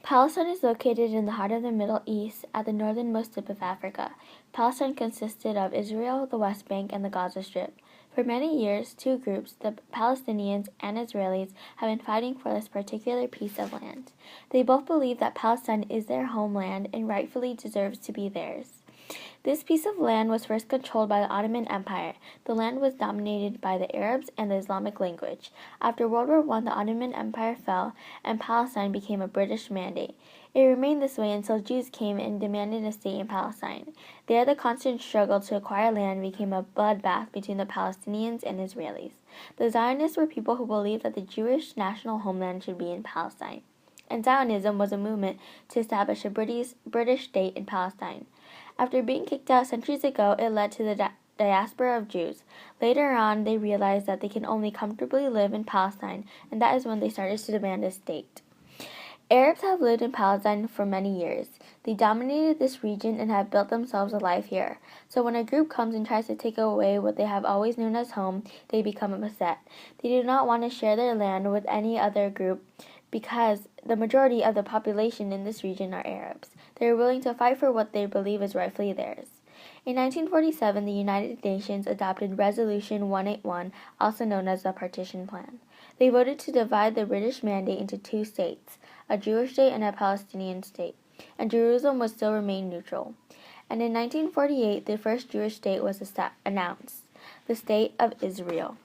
Palestine is located in the heart of the Middle East at the northernmost tip of Africa. Palestine consisted of Israel, the West Bank, and the Gaza Strip. For many years, two groups, the Palestinians and Israelis, have been fighting for this particular piece of land. They both believe that Palestine is their homeland and rightfully deserves to be theirs. This piece of land was first controlled by the Ottoman Empire. The land was dominated by the Arabs and the Islamic language. After World War I, the Ottoman Empire fell, and Palestine became a British mandate. It remained this way until Jews came and demanded a state in Palestine. There, the constant struggle to acquire land became a bloodbath between the Palestinians and Israelis. The Zionists were people who believed that the Jewish national homeland should be in Palestine, and Zionism was a movement to establish a British state in Palestine. After being kicked out centuries ago, it led to the diaspora of Jews. Later on, they realized that they can only comfortably live in Palestine, and that is when they started to demand a state. Arabs have lived in Palestine for many years. They dominated this region and have built themselves a life here. So when a group comes and tries to take away what they have always known as home, they become upset. They do not want to share their land with any other group because the majority of the population in this region are Arabs. They are willing to fight for what they believe is rightfully theirs. In 1947, the United Nations adopted Resolution 181, also known as the Partition Plan. They voted to divide the British Mandate into two states, a Jewish state and a Palestinian state, and Jerusalem would still remain neutral. And in 1948, the first Jewish state was announced, the State of Israel.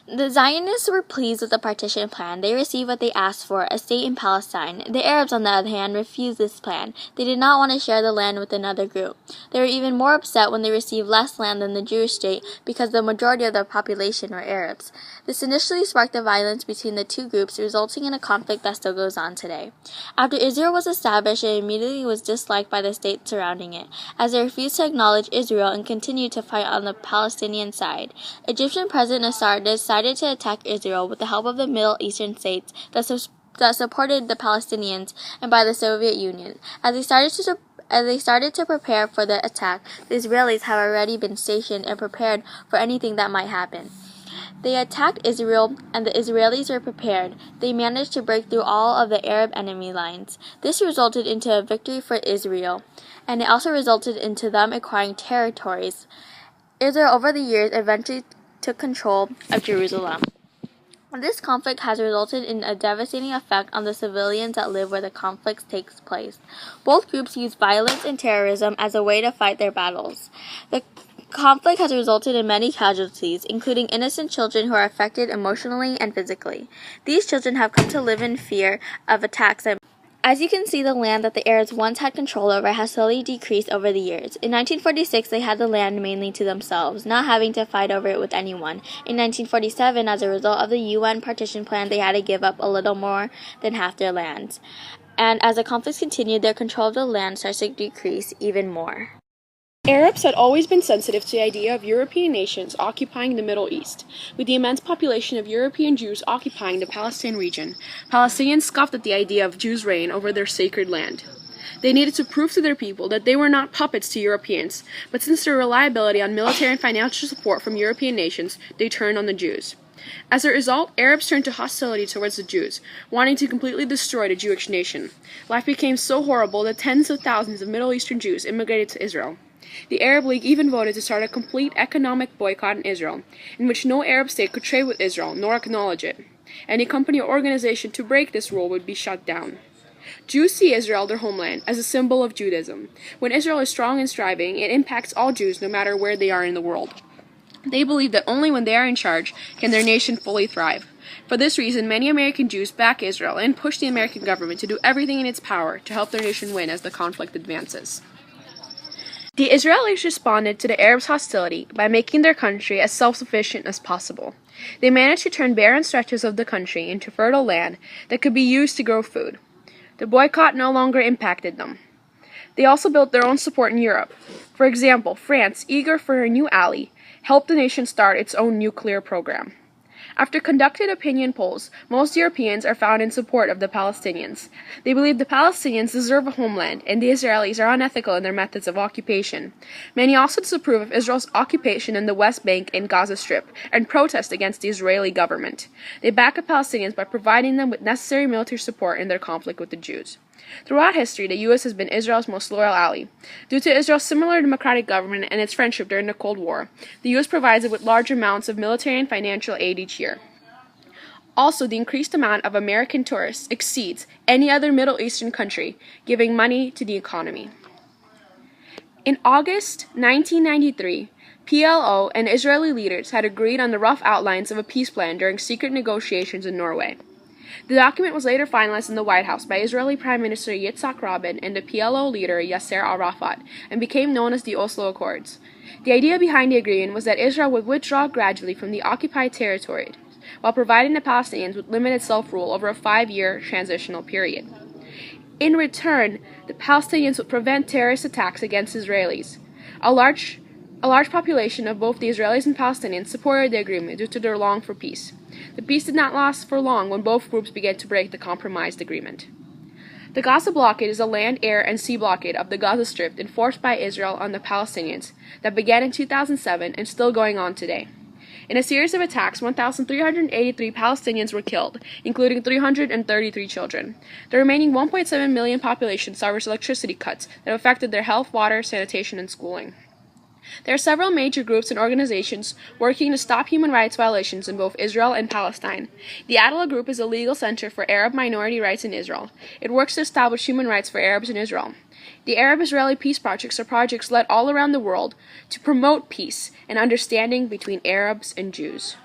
The Zionists were pleased with the partition plan. They received what they asked for, a state in Palestine. The Arabs, on the other hand, refused this plan. They did not want to share the land with another group. They were even more upset when they received less land than the Jewish state because the majority of the population were Arabs. This initially sparked a violence between the two groups, resulting in a conflict that still goes on today. After Israel was established, it immediately was disliked by the states surrounding it, as they refused to acknowledge Israel and continued to fight on the Palestinian side. Egyptian President Nasser decided to attack Israel with the help of the Middle Eastern states that supported the Palestinians and by the Soviet Union. As they started to prepare for the attack, the Israelis had already been stationed and prepared for anything that might happen. They attacked Israel, and the Israelis were prepared. They managed to break through all of the Arab enemy lines. This resulted into a victory for Israel, and it also resulted into them acquiring territories. Israel, over the years, eventually took control of Jerusalem. This conflict has resulted in a devastating effect on the civilians that live where the conflict takes place. Both groups use violence and terrorism as a way to fight their battles. The conflict has resulted in many casualties, including innocent children who are affected emotionally and physically. These children have come to live in fear of attacks. As you can see, the land that the Arabs once had control over has slowly decreased over the years. In 1946, they had the land mainly to themselves, not having to fight over it with anyone. In 1947, as a result of the UN partition plan, they had to give up a little more than half their land. And as the conflicts continued, their control of the land starts to decrease even more. Arabs had always been sensitive to the idea of European nations occupying the Middle East. With the immense population of European Jews occupying the Palestine region, Palestinians scoffed at the idea of Jews' reign over their sacred land. They needed to prove to their people that they were not puppets to Europeans, but since their reliability on military and financial support from European nations, they turned on the Jews. As a result, Arabs turned to hostility towards the Jews, wanting to completely destroy the Jewish nation. Life became so horrible that tens of thousands of Middle Eastern Jews immigrated to Israel. The Arab League even voted to start a complete economic boycott in Israel, in which no Arab state could trade with Israel nor acknowledge it. Any company or organization to break this rule would be shut down. Jews see Israel, their homeland, as a symbol of Judaism. When Israel is strong and thriving, it impacts all Jews no matter where they are in the world. They believe that only when they are in charge can their nation fully thrive. For this reason, many American Jews back Israel and push the American government to do everything in its power to help their nation win as the conflict advances. The Israelis responded to the Arabs' hostility by making their country as self-sufficient as possible. They managed to turn barren stretches of the country into fertile land that could be used to grow food. The boycott no longer impacted them. They also built their own support in Europe. For example, France, eager for a new ally, helped the nation start its own nuclear program. After conducted opinion polls, most Europeans are found in support of the Palestinians. They believe the Palestinians deserve a homeland, and the Israelis are unethical in their methods of occupation. Many also disapprove of Israel's occupation in the West Bank and Gaza Strip, and protest against the Israeli government. They back up Palestinians by providing them with necessary military support in their conflict with the Jews. Throughout history, the U.S. has been Israel's most loyal ally. Due to Israel's similar democratic government and its friendship during the Cold War, the U.S. provides it with large amounts of military and financial aid each year. Also, the increased amount of American tourists exceeds any other Middle Eastern country, giving money to the economy. In August 1993, PLO and Israeli leaders had agreed on the rough outlines of a peace plan during secret negotiations in Norway. The document was later finalized in the White House by Israeli Prime Minister Yitzhak Rabin and the PLO leader Yasser Arafat and became known as the Oslo Accords. The idea behind the agreement was that Israel would withdraw gradually from the occupied territory, while providing the Palestinians with limited self-rule over a 5-year transitional period. In return, the Palestinians would prevent terrorist attacks against Israelis. A large population of both the Israelis and Palestinians supported the agreement due to their long for peace. The peace did not last for long when both groups began to break the compromised agreement. The Gaza blockade is a land, air, and sea blockade of the Gaza Strip enforced by Israel on the Palestinians that began in 2007 and still going on today. In a series of attacks, 1,383 Palestinians were killed, including 333 children. The remaining 1.7 million population suffers electricity cuts that affected their health, water, sanitation, and schooling. There are several major groups and organizations working to stop human rights violations in both Israel and Palestine. The Adala Group is a legal center for Arab minority rights in Israel. It works to establish human rights for Arabs in Israel. The Arab-Israeli peace projects are projects led all around the world to promote peace and understanding between Arabs and Jews.